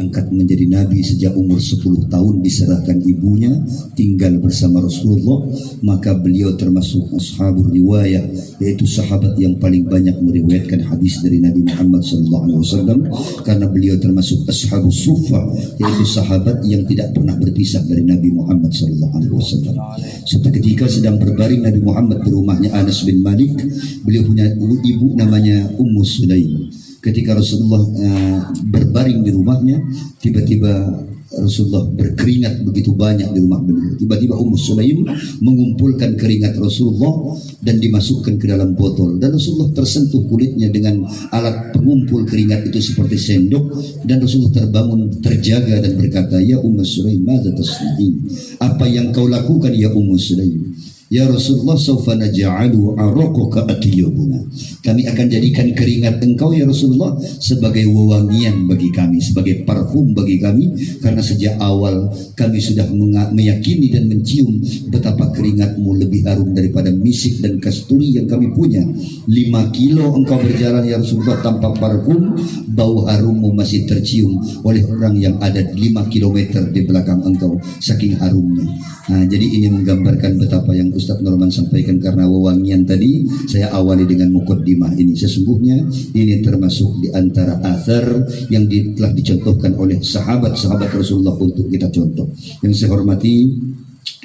diangkat menjadi nabi sejak umur 10 tahun, diserahkan ibunya, tinggal bersama Rasulullah. Maka beliau termasuk ashabur riwayah, yaitu sahabat yang paling banyak meriwayatkan hadis dari Nabi Muhammad SAW, karena beliau termasuk ashabus suffah, yaitu sahabat yang tidak pernah berpisah dari Nabi Muhammad SAW. Suatu ketika sedang berbaring Nabi Muhammad di rumahnya Anas bin Malik. Beliau punya ibu namanya Ummu Sulaim. Ketika Rasulullah berbaring di rumahnya, tiba-tiba Rasulullah berkeringat begitu banyak di rumah beliau. Tiba-tiba Ummu Sulaim mengumpulkan keringat Rasulullah dan dimasukkan ke dalam botol. Dan Rasulullah tersentuh kulitnya dengan alat pengumpul keringat itu seperti sendok. Dan Rasulullah terbangun, terjaga dan berkata, "Ya Ummu Sulaim, madza tasna'in?" Apa yang kau lakukan ya Ummu Sulaim? Ya Rasulullah, sawfa naj'alu araqaka atyabuna. Kami akan jadikan keringat engkau ya Rasulullah sebagai wewangian bagi kami, sebagai parfum bagi kami, karena sejak awal kami sudah meyakini dan mencium betapa keringatmu lebih harum daripada misik dan kasturi yang kami punya. 5 kilo engkau berjalan ya Rasulullah tanpa parfum, bau harummu masih tercium oleh orang yang ada 5 kilometer di belakang engkau, saking harumnya. Nah, jadi ini menggambarkan betapa yang Ustaz Norman sampaikan. Karena wewangian tadi saya awali dengan mukaddimah ini. Sesungguhnya ini termasuk di antara athar yang telah dicontohkan oleh sahabat-sahabat Rasulullah untuk kita contoh. Yang saya hormati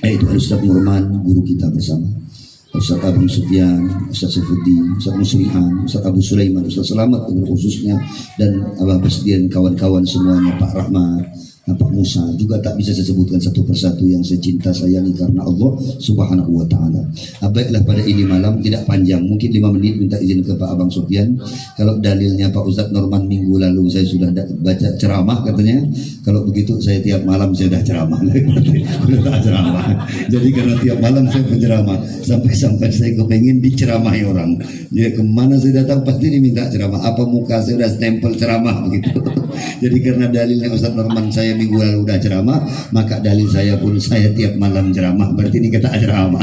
yaitu Ustaz Norman, guru kita bersama, Ustaz Abu Sufyan, Ustaz Saifuddin, Ustaz Muslihan, Ustaz Abu Sulaiman, Ustaz Selamat khususnya, dan Abah Basdian, kawan-kawan semuanya, Pak Rahmat, Pak Musa, juga tak bisa saya sebutkan satu persatu yang saya cinta sayangi karena Allah Subhanahu wa taala. Baiklah, pada ini malam tidak panjang, mungkin 5 menit minta izin ke Pak Abang Sufyan. Kalau dalilnya Pak Ustaz Norman minggu lalu saya sudah baca ceramah katanya. Kalau begitu saya tiap malam saya dah ceramah. Sudah ceramah. Jadi karena tiap malam saya penceramah, sampai saya kepengin diceramahi orang. Dia kemana saya datang pasti diminta ceramah. Apa muka saya sudah stempel ceramah begitu. Jadi karena dalilnya Ustaz Norman saya minggu lalu udah ceramah, maka dalil saya pun saya tiap malam ceramah. Berarti ini kata ceramah.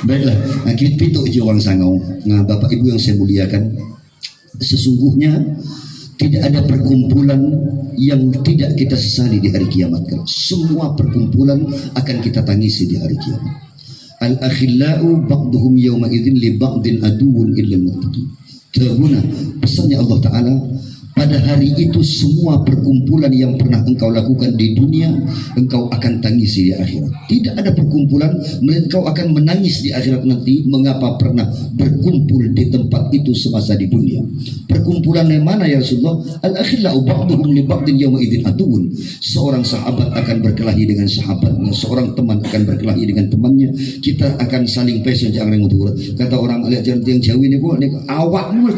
Baiklah, nah, pituk jiwang sangau. Nah, Bapak Ibu yang saya muliakan, sesungguhnya tidak ada perkumpulan yang tidak kita sesali di hari kiamat. Semua perkumpulan akan kita tangisi di hari kiamat. Al-akhillau ba'duhum yawma idzin li ba'din aduwwun illa al-muttaqin. Terguna pesannya Allah Ta'ala, pada hari itu semua perkumpulan yang pernah engkau lakukan di dunia engkau akan tangisi di akhirat. Tidak ada perkumpulan engkau akan menangis di akhirat nanti. Mengapa pernah berkumpul di tempat itu semasa di dunia? Perkumpulan yang mana ya Rasulullah? Al-akhillau ba'duhum li ba'din yawma idzin aduwwun. Seorang sahabat akan berkelahi dengan sahabatnya, seorang teman akan berkelahi dengan temannya. Kita akan saling peso jangan ngutur. Kata orang lihat jalan tiang Jawi ni kok awakmu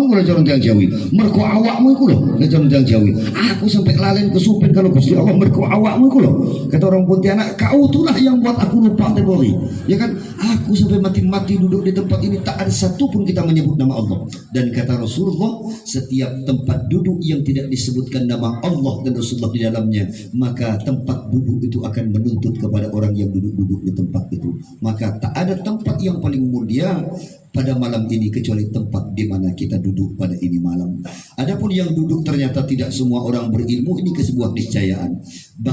kok jalan tiang Jawi. Mergo awakmu iku lho, jalan tiang Jawi. Aku sampai lalen kesupen kalau Gusti Allah mergo awakmu iku lho. Kata orang Pontianak, kau itulah yang buat aku lupa teori. Ya kan? Aku sampai mati-mati duduk di tempat ini tak ada satu pun kita menyebut nama Allah. Dan kata Rasulullah, setiap tempat duduk yang tidak disebutkan nama Allah dan Rasulullah di dalamnya, maka tempat duduk itu akan menuntut kepada orang yang duduk-duduk di tempat itu. Maka tak ada tempat yang paling mulia pada malam ini kecuali tempat di mana kita duduk pada ini malam. Adapun yang duduk ternyata tidak semua orang berilmu, ini ke sebuah niscayaan.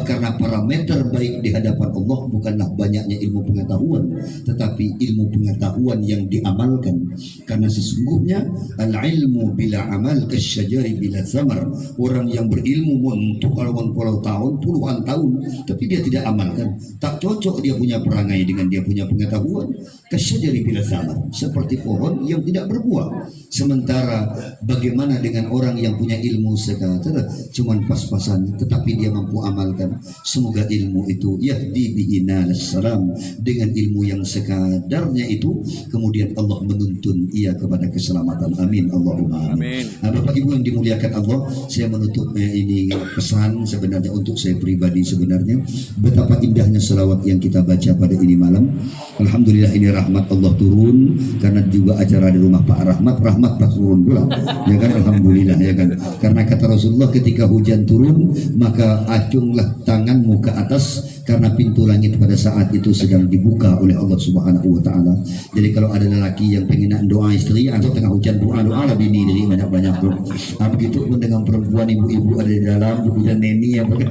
Karena parameter baik di hadapan Allah bukanlah banyaknya ilmu pengetahuan, tetapi ilmu pengetahuan yang diamalkan. Karena sesungguhnya al-ilmu bila amal kasyajari bila samar. Orang yang berilmu untuk puluhan tahun, puluhan tahun, tapi dia tidak amalkan, tak cocok dia punya perangai dengan dia punya pengetahuan. Kasyajari bila samar, seperti pohon yang tidak berbuah. Sementara bagaimana dengan orang yang punya ilmu sekadar cuman pas-pasan, tetapi dia mampu amalkan. Semoga ilmu itu yahdi bi'ina salam, dengan ilmu yang sekadarnya itu kemudian Allah menuntun ia kepada keselamatan. Amin Allahumma amin. Nah, Bapak Ibu yang dimuliakan Allah, saya menutup ini pesan sebenarnya untuk saya pribadi. Sebenarnya betapa indahnya selawat yang kita baca pada ini malam. Alhamdulillah ini rahmat Allah turun, karena juga acara di rumah Pak Rahmat pas turun pula. Ya kan, alhamdulillah ya ya kan. Karena kata Rasulullah ketika hujan turun maka acunglah tanganmu ke atas karena pintu langit pada saat itu sedang dibuka oleh Allah Subhanahu wa taala. Jadi kalau ada lelaki yang pengen nak doa istri atau tengah hujan doa lah bini dari banyak-banyak tuh. Begitu pun dengan perempuan ibu-ibu ada di dalam hujan neni apa kan.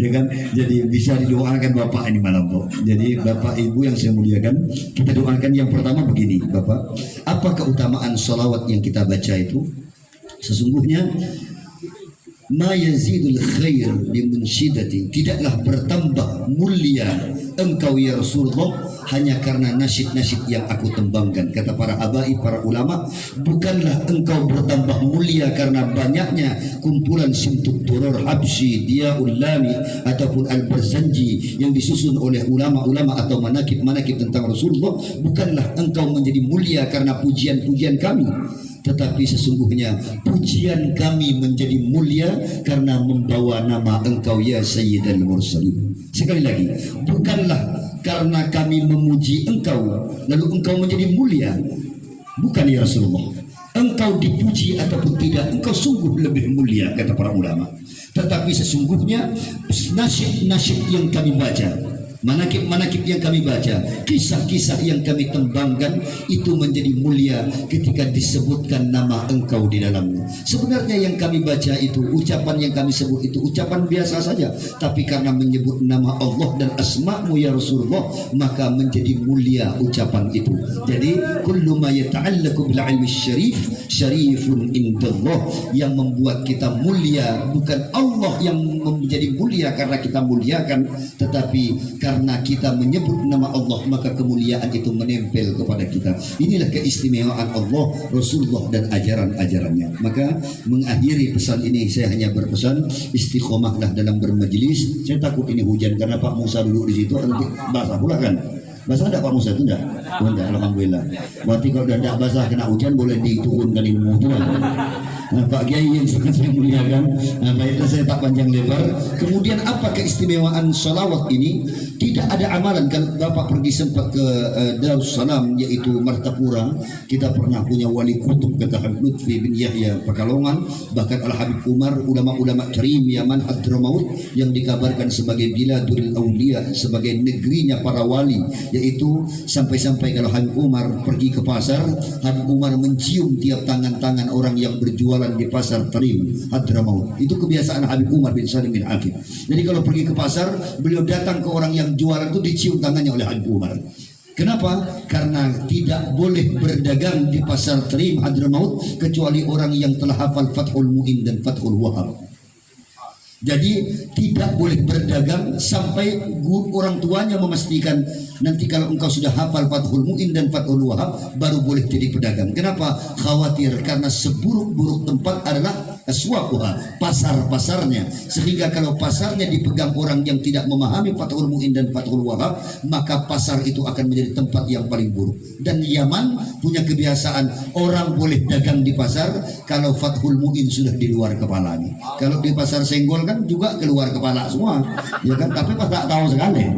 Ya kan. Jadi bisa didoakan bapak ini malam tuh. Jadi bapak ibu yang saya muliakan, kita doakan yang pertama begini, Bapak. Apa keutamaan salawat yang kita baca itu? Sesungguhnya ma yazidul khair bimunsyidati, tidaklah bertambah mulia engkau ya Rasulullah hanya karena nasyid-nasyid yang aku tembangkan. Kata para habaib, para ulama, bukanlah engkau bertambah mulia karena banyaknya kumpulan simtut turur habsyi, diaul lami ataupun al-barzanji yang disusun oleh ulama-ulama atau manakib-manakib tentang Rasulullah. Bukanlah engkau menjadi mulia karena pujian-pujian kami, tetapi sesungguhnya pujian kami menjadi mulia karena membawa nama engkau ya Sayyidul Mursalin. Sekali lagi, bukanlah karena kami memuji engkau lalu engkau menjadi mulia, bukan ya Rasulullah. Engkau dipuji ataupun tidak, engkau sungguh lebih mulia kata para ulama. Tetapi sesungguhnya nasyid-nasyid yang kami baca, manakib-manakib yang kami baca, kisah-kisah yang kami tembangkan itu menjadi mulia ketika disebutkan nama engkau di dalamnya. Sebenarnya yang kami baca itu, ucapan yang kami sebut itu ucapan biasa saja, tapi karena menyebut nama Allah dan asma'mu ya Rasulullah, maka menjadi mulia ucapan itu. Jadi kullu ma yata'allaqu bil ilmi syarif syarifun indallah. Yang membuat kita mulia bukan Allah yang menjadi mulia karena kita muliakan, tetapi karena kita menyebut nama Allah maka kemuliaan itu menempel kepada kita. Inilah keistimewaan Allah, Rasulullah dan ajaran-ajarannya. Maka mengakhiri pesan ini saya hanya berpesan istiqomahlah dalam bermajlis. Saya takut ini hujan karena Pak Musa duduk di situ nanti basah pula kan. Basah enggak Pak Musa itu enggak? Oh enggak, alhamdulillah. Berarti kalau enggak basah kena hujan boleh diturunkan ilmu itu kan. Pak Kiai yang sangat saya muliakan, baiklah saya tak panjang lebar. Kemudian apa keistimewaan salawat ini? Tidak ada amalan. Kalau Bapak pergi sempat ke Darussalam yaitu Martapura, kita pernah punya wali kutub kata Habib Lutfi bin Yahya Pekalongan, bahkan Al-Habib Umar, ulama-ulama Karim Yaman Hadramaut yang dikabarkan sebagai Biladul Aulia, sebagai negerinya para wali, yaitu sampai-sampai kalau Habib Umar pergi ke pasar, Habib Umar mencium tiap tangan-tangan orang yang berjualan di pasar Tarim Hadramaut. Itu kebiasaan Habib Umar bin Salim bin Aqil. Jadi kalau pergi ke pasar, beliau datang ke orang yang jualan itu dicium tangannya oleh Habib Umar. Kenapa? Karena tidak boleh berdagang di pasar Tarim Hadramaut kecuali orang yang telah hafal Fathul Mu'in dan Fathul Wahab. Jadi tidak boleh berdagang sampai orang tuanya memastikan nanti kalau engkau sudah hafal Fathul Mu'in dan Fathul Wahab baru boleh jadi pedagang. Kenapa? Khawatir karena seburuk-buruk tempat adalah aswaquha, pasar-pasarnya. Sehingga kalau pasarnya dipegang orang yang tidak memahami Fathul Mu'in dan Fathul Wahab, maka pasar itu akan menjadi tempat yang paling buruk. Dan Yaman punya kebiasaan orang boleh dagang di pasar kalau Fathul Mu'in sudah di luar kepalanya. Kalau di pasar Senggol kan juga keluar kepala semua, ya kan? Tapi pas tak tahu sekali.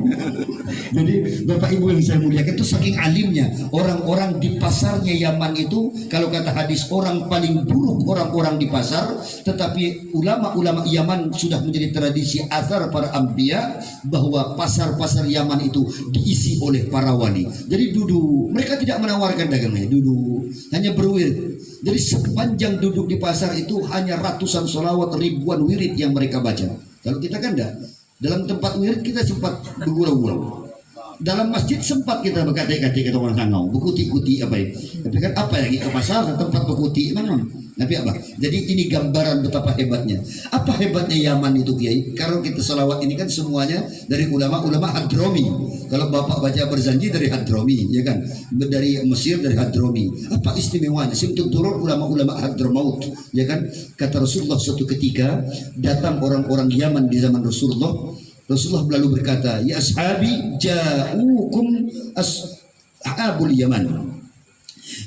Jadi Bapak Ibu yang saya muliakan, itu saking alimnya orang-orang di pasarnya Yaman itu, kalau kata hadis orang paling buruk orang-orang di pasar. Tetapi ulama-ulama Yaman sudah menjadi tradisi azhar para anbiya bahwa pasar-pasar Yaman itu diisi oleh para wali. Jadi duduk, mereka tidak menawarkan dagangannya, duduk hanya berwirid. Jadi sepanjang duduk di pasar itu hanya ratusan sholawat, ribuan wirid yang mereka baca. Kalau kita kan enggak, dalam tempat wirid kita sempat bergurau-gurau. Dalam masjid sempat kita berkata-kata kata orang Sangau, berkuti-kuti apa itu. Tapi kan apa yang ke pasar tempat berkuti mana? Tapi apa? Jadi ini gambaran betapa hebatnya. Apa hebatnya Yaman itu Kiai? Kalau kita salawat ini kan semuanya dari ulama-ulama Hadrami. Kalau Bapak baca berjanji dari Hadrami, ya kan? Dari Mesir dari Hadrami. Apa istimewanya? Simtun turun ulama-ulama Hadramaut, ya kan? Kata Rasulullah suatu ketika datang orang-orang Yaman di zaman Rasulullah. Rasulullah lalu berkata, ya ashabi ja'ukum ashabul Yaman.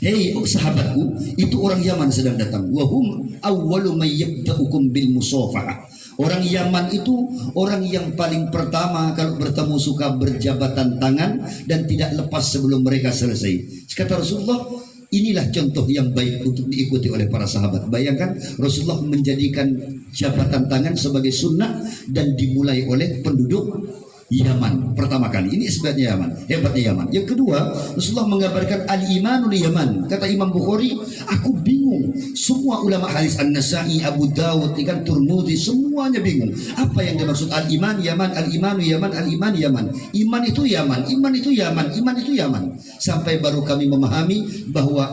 Hei sahabatku, itu orang Yaman sedang datang. Wahum awwalu may yabda'ukum bil musafahah. Orang Yaman itu orang yang paling pertama kalau bertemu suka berjabatan tangan dan tidak lepas sebelum mereka selesai. Kata Rasulullah, Inilah contoh yang baik untuk diikuti oleh para sahabat. Bayangkan Rasulullah menjadikan jabatan tangan sebagai sunnah dan dimulai oleh penduduk Yaman pertama kali. Ini sebabnya Yaman, hebatnya Yaman. Yang kedua, Rasulullah mengabarkan al-imanul Yaman. Kata Imam Bukhari, aku bingung. Semua ulama hadis An-Nasa'i, Abu Dawud, ikan Turmudi, semuanya bingung. Apa yang dimaksud al-iman Yaman, al-imanu Yaman, al-iman Yaman. Iman itu Yaman, iman itu Yaman, iman itu Yaman. Sampai baru kami memahami bahwa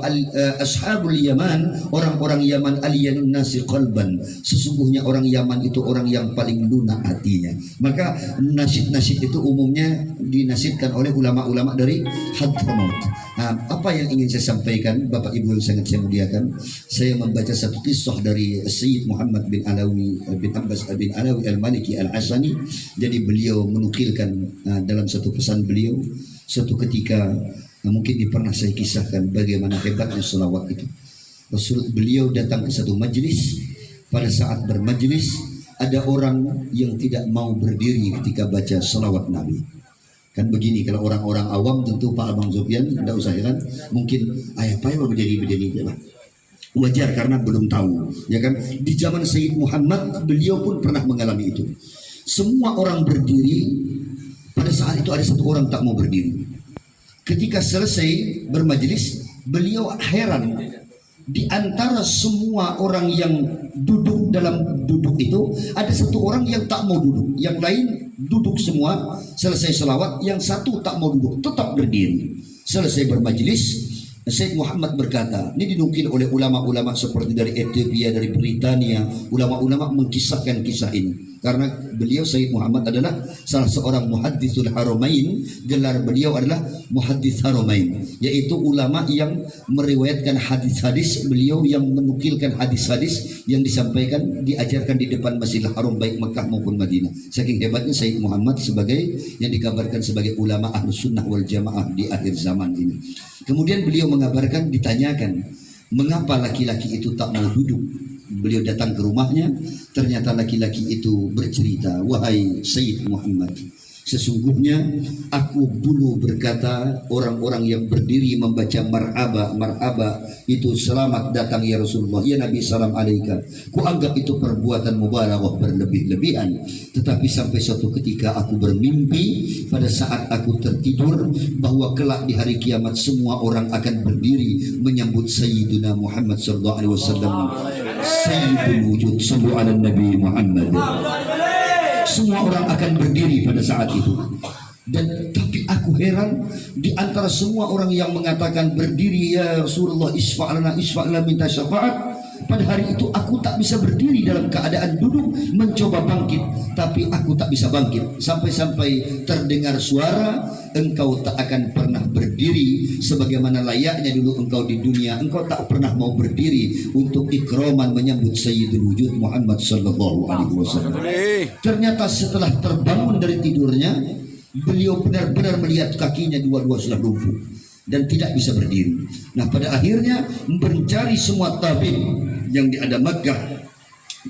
ashabul Yaman, orang-orang Yaman aliyanun nasi qalban. Sesungguhnya orang Yaman itu orang yang paling lunak hatinya. Maka nasyid itu umumnya dinasibkan oleh ulama-ulama dari Hadramaut. Nah, apa yang ingin saya sampaikan, Bapak Ibu yang sangat saya muliakan, saya membaca satu kisah dari Sayyid Muhammad bin Alawi bin Abbas bin Alawi al-Maliki al-Asani. Jadi beliau menukilkan dalam satu pesan beliau, suatu ketika mungkin pernah saya kisahkan bagaimana hebatnya selawat itu. Beliau datang ke satu majlis. Pada saat bermajlis, ada orang yang tidak mau berdiri ketika baca salawat Nabi. Kan begini, kalau orang-orang awam tentu Pak Abang Sofyan tidak usah kan, mungkin apa yang berdiri lah. Wajar karena belum tahu, ya kan? Di zaman Sayyid Muhammad beliau pun pernah mengalami itu. Semua orang berdiri, pada saat itu ada satu orang tak mau berdiri. Ketika selesai bermajelis, beliau heran. Di antara semua orang yang duduk dalam duduk itu, ada satu orang yang tak mau duduk, yang lain duduk semua. Selesai selawat, yang satu tak mau duduk, tetap berdiri. Selesai bermajelis, Sayyid Muhammad berkata, ini dinukil oleh ulama-ulama seperti dari Ethiopia, dari Britania. Ulama-ulama mengkisahkan kisah ini karena beliau Sayyid Muhammad adalah salah seorang muhadditsul haramain. Gelar beliau adalah muhaddits haramain, yaitu ulama yang meriwayatkan hadis-hadis. Beliau yang menukilkan hadis-hadis yang disampaikan, diajarkan di depan Masjidil Haram baik Mekah maupun Madinah. Saking hebatnya Sayyid Muhammad sebagai yang dikabarkan sebagai ulama Ahlus Sunnah wal Jamaah di akhir zaman ini. Kemudian beliau mengabarkan, ditanyakan mengapa laki-laki itu tak mau duduk. Beliau datang ke rumahnya, ternyata laki-laki itu bercerita, wahai Sayyid Muhammad, sesungguhnya aku dulu berkata orang-orang yang berdiri membaca marhaba, marhaba itu selamat datang ya Rasulullah, ya Nabi salam alaika. Ku anggap itu perbuatan mubalaghah berlebih-lebihan. Tetapi sampai suatu ketika aku bermimpi pada saat aku tertidur bahwa kelak di hari kiamat semua orang akan berdiri menyambut Sayyidina Muhammad sallallahu alaihi wasallam, Sayyidul wujud, sallu ala Nabi Muhammad. Semua orang akan berdiri pada saat itu. Dan tapi aku heran, di antara semua orang yang mengatakan berdiri ya Rasulullah isfa'lana minta syafaat, pada hari itu aku tak bisa berdiri dalam keadaan duduk, mencoba bangkit, tapi aku tak bisa bangkit. Sampai-sampai terdengar suara, engkau tak akan pernah berdiri sebagaimana layaknya dulu engkau di dunia. Engkau tak pernah mau berdiri untuk ikraman menyambut Sayyidul Wujud Muhammad sallallahu alaihi wasallam. Ternyata setelah terbangun dari tidurnya, beliau benar-benar melihat kakinya dua-dua sudah lumpuh dan tidak bisa berdiri. Nah, pada akhirnya mencari semua tabib yang ada Makkah,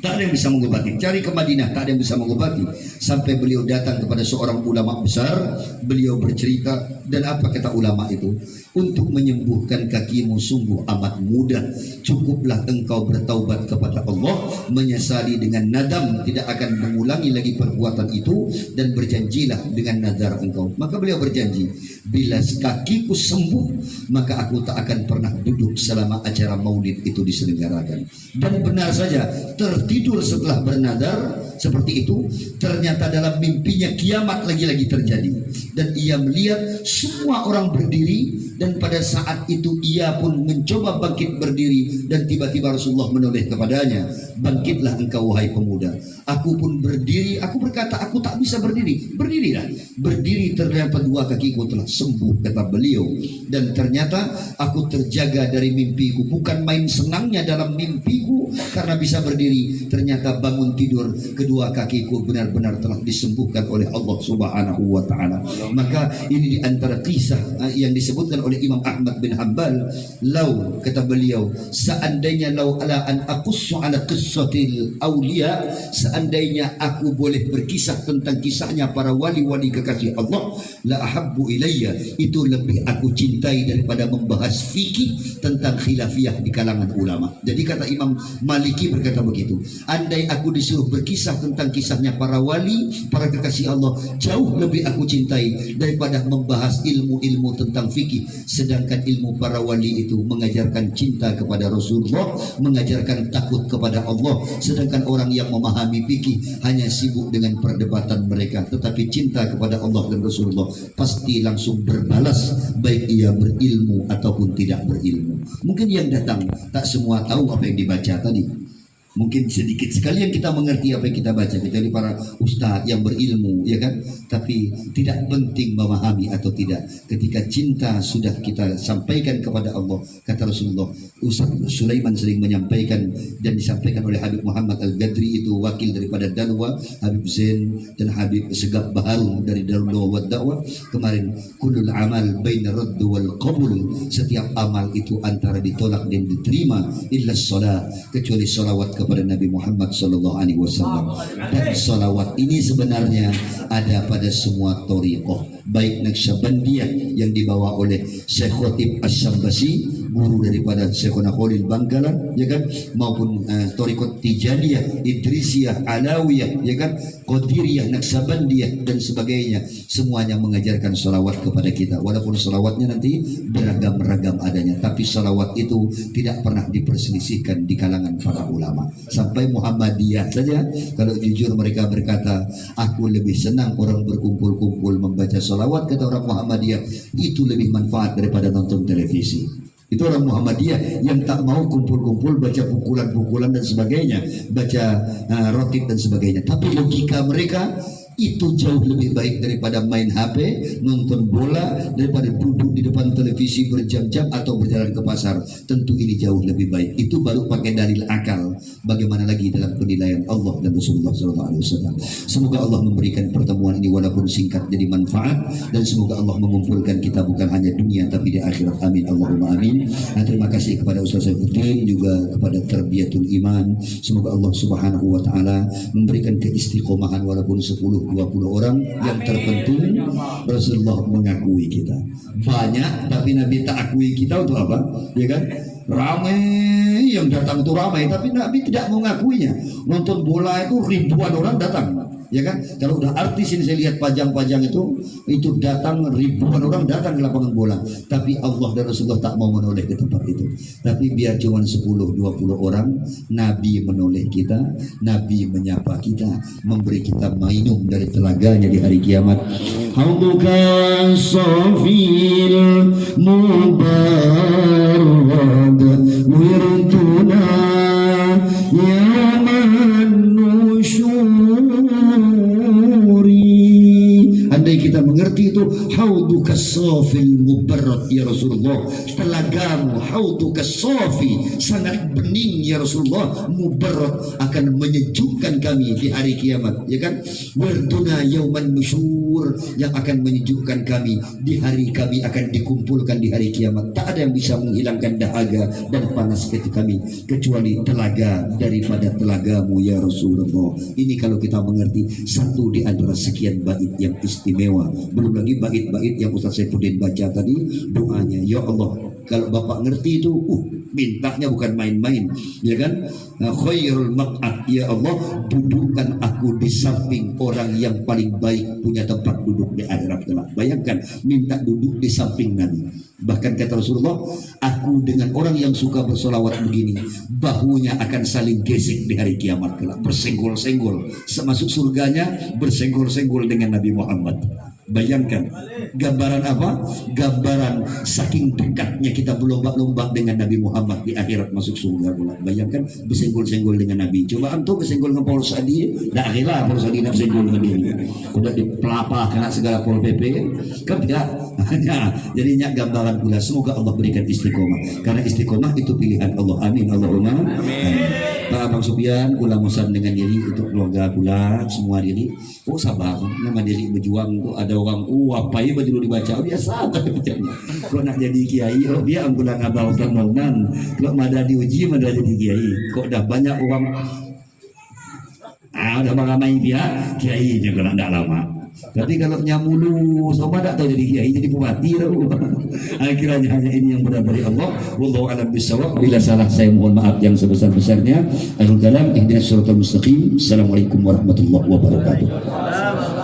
tak ada yang bisa mengobati. Cari ke Madinah, tak ada yang bisa mengobati. Sampai beliau datang kepada seorang ulama besar. Beliau bercerita, dan apa kata ulama itu? Untuk menyembuhkan kakimu sungguh amat mudah. Cukuplah engkau bertaubat kepada Allah, menyesali dengan nadam, tidak akan mengulangi lagi perbuatan itu, dan berjanjilah dengan nazar engkau. Maka beliau berjanji, bila kakiku sembuh, maka aku tak akan pernah duduk selama acara maulid itu diselenggarakan. Dan benar saja, tertidur setelah bernazar seperti itu, ternyata dalam mimpinya kiamat lagi-lagi terjadi, dan ia melihat semua orang berdiri. Dan pada saat itu ia pun mencoba bangkit berdiri, dan tiba-tiba Rasulullah menoleh kepadanya, bangkitlah engkau wahai pemuda. Aku pun berdiri, aku berkata aku tak bisa berdiri. Berdirilah. Berdiri, ternyata dua kakiku telah sembuh, kata beliau. Dan ternyata aku terjaga dari mimpiku. Bukan main senangnya dalam mimpiku karena bisa berdiri, ternyata bangun tidur kedua kakiku benar-benar telah disembuhkan oleh Allah Subhanahu wa taala. Maka ini di antara kisah yang disebutkan oleh Imam Ahmad bin Hanbal. Lau, kata beliau, seandainya lau ala an aqussu ala qissatil awliya, seandainya aku boleh berkisah tentang kisahnya para wali-wali kekasih Allah, la ahabbu ilayya, itu lebih aku cintai daripada membahas fikih tentang khilafiyah di kalangan ulama. Jadi kata Imam Maliki berkata begitu, andai aku disuruh berkisah tentang kisahnya para wali, para kekasih Allah, jauh lebih aku cintai daripada membahas ilmu-ilmu tentang fikih. Sedangkan ilmu para wali itu mengajarkan cinta kepada Rasulullah, mengajarkan takut kepada Allah. Sedangkan orang yang memahami fikih hanya sibuk dengan perdebatan mereka, tetapi cinta kepada Allah dan Rasulullah pasti langsung berbalas, baik ia berilmu ataupun tidak berilmu. Mungkin yang datang tak semua tahu apa yang dibaca tadi. Mungkin sedikit sekali yang kita mengerti apa yang kita baca, kecuali para ustaz yang berilmu, ya kan? Tapi tidak penting memahami atau tidak. Ketika cinta sudah kita sampaikan kepada Allah, kata Rasulullah, Ustaz Sulaiman sering menyampaikan dan disampaikan oleh Habib Muhammad Al-Gadri, itu wakil daripada Dalwa, Habib Zain dan Habib Segaf Baharun dari Darul Dawah Dakwah. Kemarin, kullul amal baina radd wal qabul, setiap amal itu antara ditolak dan diterima, illa shalah, kecuali salawat kepada Nabi Muhammad sallallahu alaihi wasallam. Dan salawat ini sebenarnya ada pada semua thariqah, baik Naqsyabandiyah yang dibawa oleh Syekh Khotib Asy-Syambasi, guru daripada Syekhuna Khalil Bangkalan, ya kan, maupun thariqat Tijaniyah, Idrisiyah, Alawiyah, ya kan, Qadiriyah, Naqsyabandiyah dan sebagainya, semuanya mengajarkan salawat kepada kita. Walaupun salawatnya nanti beragam-ragam adanya, tapi salawat itu tidak pernah diperselisihkan di kalangan para ulama. Sampai Muhammadiyah saja, kalau jujur mereka berkata, aku lebih senang orang berkumpul-kumpul membaca salawat, kata orang Muhammadiyah, itu lebih manfaat daripada nonton televisi. Itu orang Muhammadiyah yang tak mau kumpul-kumpul baca pukulan-pukulan dan sebagainya, baca rotib dan sebagainya. Tapi logika mereka itu jauh lebih baik daripada main HP, nonton bola, daripada duduk di depan televisi berjam-jam atau berjalan ke pasar. Tentu ini jauh lebih baik. Itu baru pakai dalil akal. Bagaimana lagi dalam penilaian Allah dan Rasulullah SAW. Semoga Allah memberikan pertemuan ini walaupun singkat jadi manfaat, dan semoga Allah mengumpulkan kita bukan hanya dunia tapi di akhirat. Amin Allahumma amin. Nah, terima kasih kepada Ustaz Saifuddin, juga kepada Tarbiyatul Iman. Semoga Allah Subhanahu wa taala memberikan keistiqomahan walaupun 10-20 orang. Yang terpenting Rasulullah mengakui kita. Banyak tapi Nabi tak akui kita untuk apa? Ya kan? Ramai yang datang itu ramai, tapi Nabi tidak mengakuinya. Nonton bola itu ribuan orang datang, ya kan? Kalau udah artis ini saya lihat pajang-pajang itu datang ribuan orang datang ke lapangan bola, tapi Allah dan Rasulullah tak mau menoleh ke tempat itu. Tapi biar cuma 10-20 orang, Nabi menoleh kita, Nabi menyapa kita, memberi kita minum dari telaganya di hari kiamat. Hauduka safil mubarrad wirduna yaman nusyuri. Andai kita mengerti itu, hauduka safil mubarrad ya Rasulullah, telagamu hauduka safi, sangat bening ya Rasulullah, mubarrad, akan menyejukkan kami di hari kiamat, ya kan? Wirduna yauman nusyur, yang akan menyejukkan kami di hari kami akan dikumpulkan di hari kiamat. Tak ada yang bisa menghilangkan dahaga dan panas ketika kami kecuali telaga daripada telagamu ya Rasulullah. Ini kalau kita mengerti satu di antara sekian bait yang istimewa. Belum lagi bait-bait yang Ustaz Saifuddin baca tadi, doanya, ya Allah, kalau Bapak ngerti itu, mintanya bukan main-main, ya kan? Khairul maq'ad, ya Allah, dudukkan aku di samping orang yang paling baik punya tempat duduk di akhirat kelak. Bayangkan minta duduk di samping Nabi. Bahkan kata Rasulullah, aku dengan orang yang suka bersolawat begini, bahunya akan saling gesek di hari kiamat kelak, bersenggol-senggol. Semasuk surganya bersenggol-senggol dengan Nabi Muhammad. Bayangkan gambaran apa? Gambaran saking dekatnya kita berlomba-lomba dengan Nabi Muhammad di akhirat masuk surga pula. Bayangkan bersenggol-senggol dengan Nabi. Coba antum bersenggol dengan Paul Sadi, dah akhirlah Paul Sadi nak bersenggol dengan dia. Udah dipelapah kena segala Pol PP kan tidak. Jadinya gambaran pula. Semoga Allah berikan istiqomah, karena istiqomah itu pilihan Allah. Amin Allahumma amin. Pak Abang Sufyan kula musan dengan diri untuk keluarga kula semua diri. Oh sabar, nama diri berjuang tu ada orang apa ya baju dibaca biasa tapi bacanya. Kalau nak jadi kiai, oh dia ambulan abang termonan. Kalau ada diuji mana jadi kiai. Kok dah banyak orang Udah mengamai dia kiai juga tidak lama. Tapi kalau nyamulu sama tak tahu jadi kiai jadi bupati tahu. Akhirnya hanya ini yang benar dari Allah. Wallahu a'lam bishawab. Bila salah saya mohon maaf yang sebesar-besarnya. Akhirul kalam ihdinas siratal mustaqim. Assalamualaikum warahmatullahi wabarakatuh.